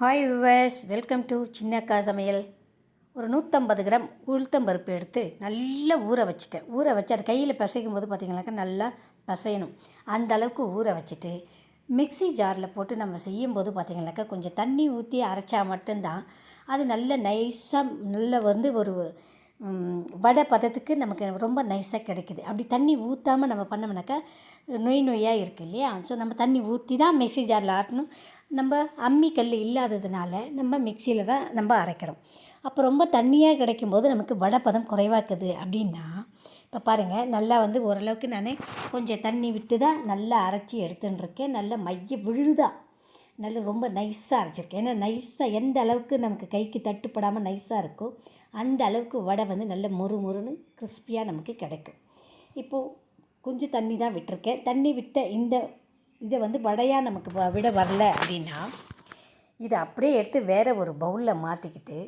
Hi viewers, welcome to சின்னக்கா சமையல். ஒரு 150 gram உளுத்தம்பருப்பு எடுத்து நல்லா ஊற வச்சுட்டேன். ஊற வச்சு அது கையில் பிசைக்கும் போது பார்த்திங்கனாக்கா நல்லா பிசையணும். அந்த அளவுக்கு ஊற வச்சுட்டு மிக்ஸி ஜாரில் போட்டு நம்ம செய்யும்போது பார்த்திங்கனாக்கா கொஞ்சம் தண்ணி ஊற்றி அரைச்சா மட்டும்தான் அது நல்ல நைஸாக நல்ல ஒரு வடை பதத்துக்கு நமக்கு ரொம்ப நைஸாக கிடைக்குது. அப்படி தண்ணி ஊற்றாமல் நம்ம பண்ணோம்னாக்கா நொய்யாக இருக்குது இல்லையா? ஸோ நம்ம தண்ணி ஊற்றி தான் மிக்ஸி ஜாரில் ஆட்டணும். நம்ம அம்மி கல் இல்லாததுனால நம்ம மிக்சியில் தான் நம்ம அரைக்கிறோம். அப்போ ரொம்ப தண்ணியாக கிடைக்கும்போது நமக்கு வடை பதம் குறைவாக்குது அப்படின்னா, இப்போ பாருங்கள் நல்லா ஓரளவுக்கு நான் கொஞ்சம் தண்ணி விட்டு தான் நல்லா அரைச்சி எடுத்துட்டுருக்கேன். நல்லா மைய விழுதா நல்லா ரொம்ப நைஸாக அரைச்சிருக்கேன். ஏன்னா நைஸாக எந்த அளவுக்கு நமக்கு கைக்கு தட்டுப்படாமல் நைஸாக இருக்கோ அந்த அளவுக்கு வடை நல்ல மொறுன்னு கிறிஸ்பியாக நமக்கு கிடைக்கும். இப்போது கொஞ்சம் தண்ணி தான் விட்டுருக்கேன். தண்ணி விட்ட இதை வடையாக நமக்கு விட வரல அப்படின்னா இதை அப்படியே எடுத்து வேறு ஒரு பவுலில் மாற்றிக்கிட்டு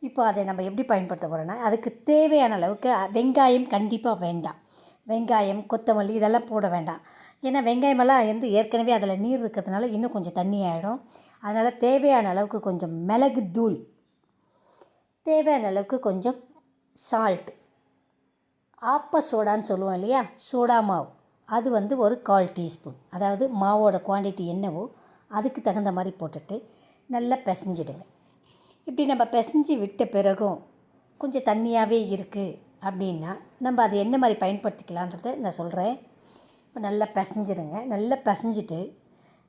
இப்போ அதை நம்ம எப்படி பயன்படுத்த போகிறோன்னா, அதுக்கு தேவையான அளவுக்கு வெங்காயம் கண்டிப்பாக வேண்டாம். வெங்காயம், கொத்தமல்லி இதெல்லாம் போட வேண்டாம். ஏன்னா வெங்காயமெல்லாம் ஏற்கனவே அதில் நீர் இருக்கிறதுனால இன்னும் கொஞ்சம் தண்ணி ஆகிடும். அதனால் தேவையான அளவுக்கு கொஞ்சம் மிளகு தூள், தேவையான அளவுக்கு கொஞ்சம் சால்ட், ஆப்ப சோடான்னு சொல்லுவோம் இல்லையா, சோடா மாவு, அது ஒரு 1/4 டீஸ்பூன். அதாவது மாவோட குவான்டிட்டி என்னவோ அதுக்கு தகுந்த மாதிரி போட்டுட்டு நல்லா பிசைஞ்சிடுங்க. இப்படி நம்ம பிசைஞ்சு விட்ட பிறகும் கொஞ்சம் தண்ணியாகவே இருக்குது அப்படின்னா நம்ம அதை என்ன மாதிரி பயன்படுத்திக்கலான்றதை நான் சொல்கிறேன். இப்போ நல்லா பிசைஞ்சிடுங்க. நல்லா பிசைஞ்சிட்டு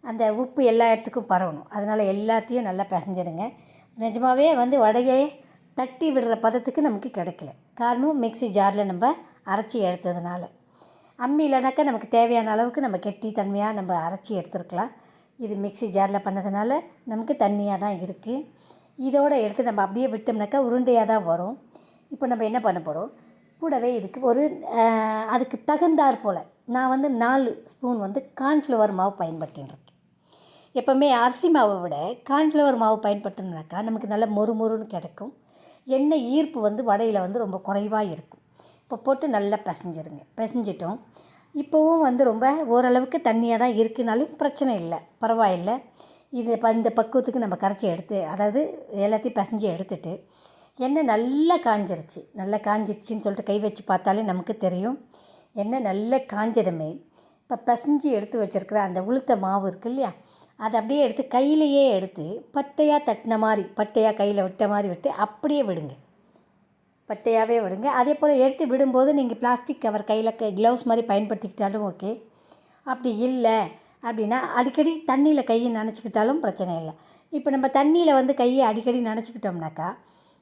அந்த உப்பு எல்லா இடத்துக்கும் பரவணும். அதனால் எல்லாத்தையும் நல்லா பிசைஞ்சிடுங்க. நிஜமாகவே வடையை தட்டி விடுற பதத்துக்கு நமக்கு கிடைக்கல. காரணம் மிக்ஸி ஜாரில் நம்ம அரைச்சி எடுத்ததுனால. அம்மி இல்லைனாக்கா நமக்கு தேவையான அளவுக்கு நம்ம கெட்டி தன்மையாக நம்ம அரைச்சி எடுத்துருக்கலாம். இது மிக்ஸி ஜாரில் பண்ணதுனால நமக்கு தண்ணியாக தான் இருக்குது. இதோடு எடுத்து நம்ம அப்படியே விட்டோம்னாக்கா உருண்டையாக தான் வரும். இப்போ நம்ம என்ன பண்ண போகிறோம், கூடவே இதுக்கு அதுக்கு தகுந்தாற் போல் நான் 4 ஸ்பூன் கார்ன்ஃப்ளவர் மாவு பயன்படுத்தின்னு. எப்போவுமே அரிசி மாவை விட கார்ன்ஃப்ளவர் மாவு பயன்படுத்தணுனாக்கா நமக்கு நல்ல மொறுன்னு கிடைக்கும். எண்ணெய் ஈர்ப்பு வடையில் ரொம்ப குறைவாக இருக்கும். இப்போ போட்டு நல்லா பிசைஞ்சிருங்க. பிசைஞ்சிட்டோம். இப்போவும் ரொம்ப ஓரளவுக்கு தண்ணியாக தான் இருக்குனாலும் பிரச்சனை இல்லை, பரவாயில்லை. இது இந்த பக்குவத்துக்கு நம்ம கரைச்சி எடுத்து, அதாவது எல்லாத்தையும் பிசைஞ்சு எடுத்துட்டு எண்ணெய் நல்லா காஞ்சிருச்சு. நல்லா காஞ்சிடுச்சின்னு சொல்லிட்டு கை வச்சு பார்த்தாலே நமக்கு தெரியும். எண்ணெய் நல்லா காஞ்சதுமே இப்போ பிசைஞ்சு எடுத்து வச்சுருக்கிற அந்த உளுத்த மாவு இருக்குது இல்லையா, அதை அப்படியே எடுத்து கையிலையே எடுத்து பட்டையாக தட்டின மாதிரி, பட்டையாக கையில் விட்ட மாதிரி விட்டு அப்படியே விடுங்க. பட்டையாகவே விடுங்க. அதே போல் எடுத்து விடும்போது நீங்கள் பிளாஸ்டிக் கவர் கையில் க்ளவுஸ் மாதிரி பயன்படுத்திக்கிட்டாலும் ஓகே. அப்படி இல்லை அப்படின்னா அடிக்கடி தண்ணியில் கையை நனைச்சிக்கிட்டாலும் பிரச்சனை இல்லை. இப்போ நம்ம தண்ணியில் கையை அடிக்கடி நனைச்சிக்கிட்டோம்னாக்கா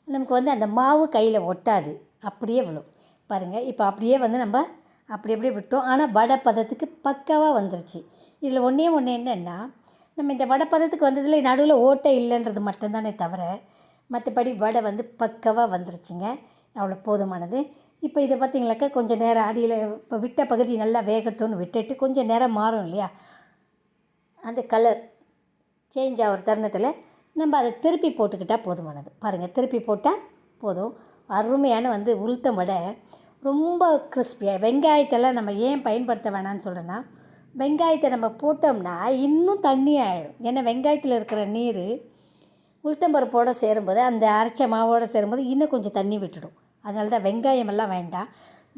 நமக்கு அந்த மாவு கையில் ஒட்டாது, அப்படியே விழும். பாருங்கள், இப்போ அப்படியே நம்ம அப்படியே விட்டோம். ஆனால் வடை பதத்துக்கு பக்காவாக வந்துருச்சு. இதில் ஒன்றே என்னென்னா, நம்ம இந்த வடை பதத்துக்கு வந்ததில் நடுவில் ஓட்டை இல்லைன்றது மட்டும்தானே தவிர மற்றபடி வடை பக்காவாக வந்துருச்சுங்க. அவ்வளோ போதுமானது. இப்போ இதை பார்த்திங்களாக்கா கொஞ்சம் நேரம் அடியில் இப்போ விட்ட பகுதி நல்லா வேகட்டும்னு விட்டுட்டு கொஞ்சம் நேரம் மாறும் இல்லையா, அந்த கலர் சேஞ்ச் ஆகிற தருணத்தில் நம்ம அதை திருப்பி போட்டுக்கிட்டால் போதுமானது. பாருங்கள், திருப்பி போட்டால் போதும். அருமையான உளுத்தம் வடை ரொம்ப கிறிஸ்பியாக. வெங்காயத்தெல்லாம் நம்ம ஏன் பயன்படுத்த வேணான்னு சொல்கிறேன்னா, வெங்காயத்தை நம்ம போட்டோம்னா இன்னும் தண்ணி ஆகிடும். ஏன்னா வெங்காயத்தில் இருக்கிற நீர் உளுத்தம்பருப்போடு சேரும்போது, அந்த அரைச்ச மாவோடு சேரும்போது இன்னும் கொஞ்சம் தண்ணி விட்டுடும். அதனால தான் வெங்காயமெல்லாம் வேண்டாம்.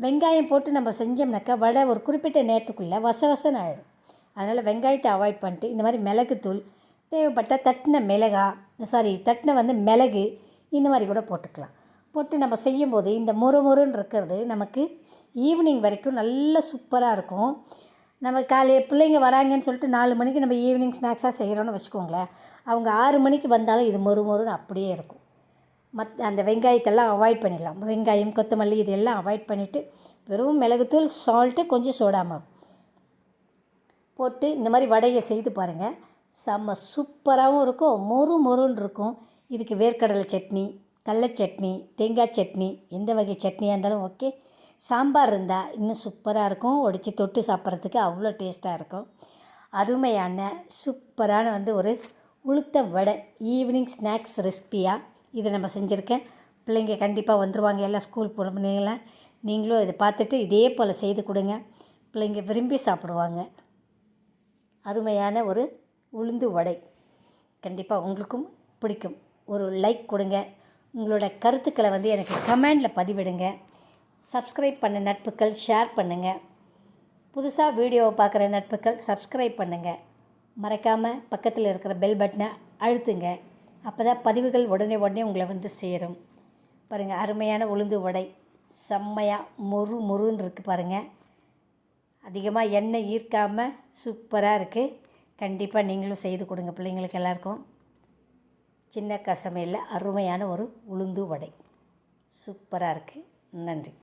வெங்காயம் போட்டு நம்ம செஞ்சோம்னாக்கா வடை ஒரு குறிப்பிட்ட நேரத்துக்குள்ளே வசன்னு ஆகிடும். அதனால் வெங்காயத்தை அவாய்ட் பண்ணிட்டு இந்த மாதிரி மிளகுத்தூள், தேவைப்பட்ட தட்டின மிளகு இந்த மாதிரி கூட போட்டுக்கலாம். போட்டு நம்ம செய்யும்போது இந்த மொறுன்னு இருக்கிறது நமக்கு ஈவினிங் வரைக்கும் நல்ல சூப்பராக இருக்கும். நம்ம காலையில் பிள்ளைங்க வராங்கன்னு சொல்லிட்டு 4 மணிக்கு நம்ம ஈவினிங் ஸ்நாக்ஸாக செய்கிறோன்னு வச்சுக்கோங்களேன், அவங்க 6 மணிக்கு வந்தாலும் இது மொறுன்னு அப்படியே இருக்கும். அந்த வெங்காயத்தெல்லாம் அவாய்ட் பண்ணிடலாம். வெங்காயம், கொத்தமல்லி இதெல்லாம் அவாய்ட் பண்ணிவிட்டு வெறும் மிளகுத்தூள், சால்ட்டு, கொஞ்சம் சோடா மாவு போட்டு இந்த மாதிரி வடையை செய்து பாருங்கள். செம்ம சூப்பராகவும் இருக்கும், மொறுன்னு இருக்கும். இதுக்கு வேர்க்கடலை சட்னி, கடலை சட்னி, தேங்காய் சட்னி, எந்த வகை சட்னியாக இருந்தாலும் ஓகே. சாம்பார் இருந்தால் இன்னும் சூப்பராக இருக்கும். ஒடிச்சு தொட்டு சாப்பிட்றதுக்கு அவ்வளோ டேஸ்ட்டாக இருக்கும். அருமையான சூப்பரான ஒரு உளுத்த வடை ஈவினிங் ஸ்நாக்ஸ் ரெசிபியாக இதை நம்ம செஞ்சுருக்கேன். பிள்ளைங்க கண்டிப்பாக வந்துடுவாங்க, எல்லாம் ஸ்கூல் போனீங்களா. நீங்களும் இதை பார்த்துட்டு இதே போல் செய்து கொடுங்க, பிள்ளைங்க விரும்பி சாப்பிடுவாங்க. அருமையான உளுந்து வடை கண்டிப்பாக உங்களுக்கும் பிடிக்கும். ஒரு லைக் கொடுங்க. உங்களோட கருத்துக்களை எனக்கு கமெண்டில் பதிவிடுங்க. சப்ஸ்கிரைப் பண்ண நட்புகள் ஷேர் பண்ணுங்கள். புதுசாக வீடியோவை பார்க்குற நட்புகள் சப்ஸ்கிரைப் பண்ணுங்கள். மறக்காமல் பக்கத்தில் இருக்கிற பெல் பட்டனை அழுத்துங்க. அப்போ தான் பதிவுகள் உடனே உங்களை சேரும். பாருங்கள், அருமையான உளுந்து வடை செம்மையாக மொறுன்னு இருக்குது பாருங்கள். அதிகமாக எண்ணெய் ஈர்க்காமல் சூப்பராக இருக்குது. கண்டிப்பாக நீங்களும் செய்து கொடுங்க பிள்ளைங்களுக்கு எல்லாருக்கும். சின்ன அக்கா சமையலில் அருமையான ஒரு உளுந்து வடை சூப்பராக இருக்குது. நன்றி.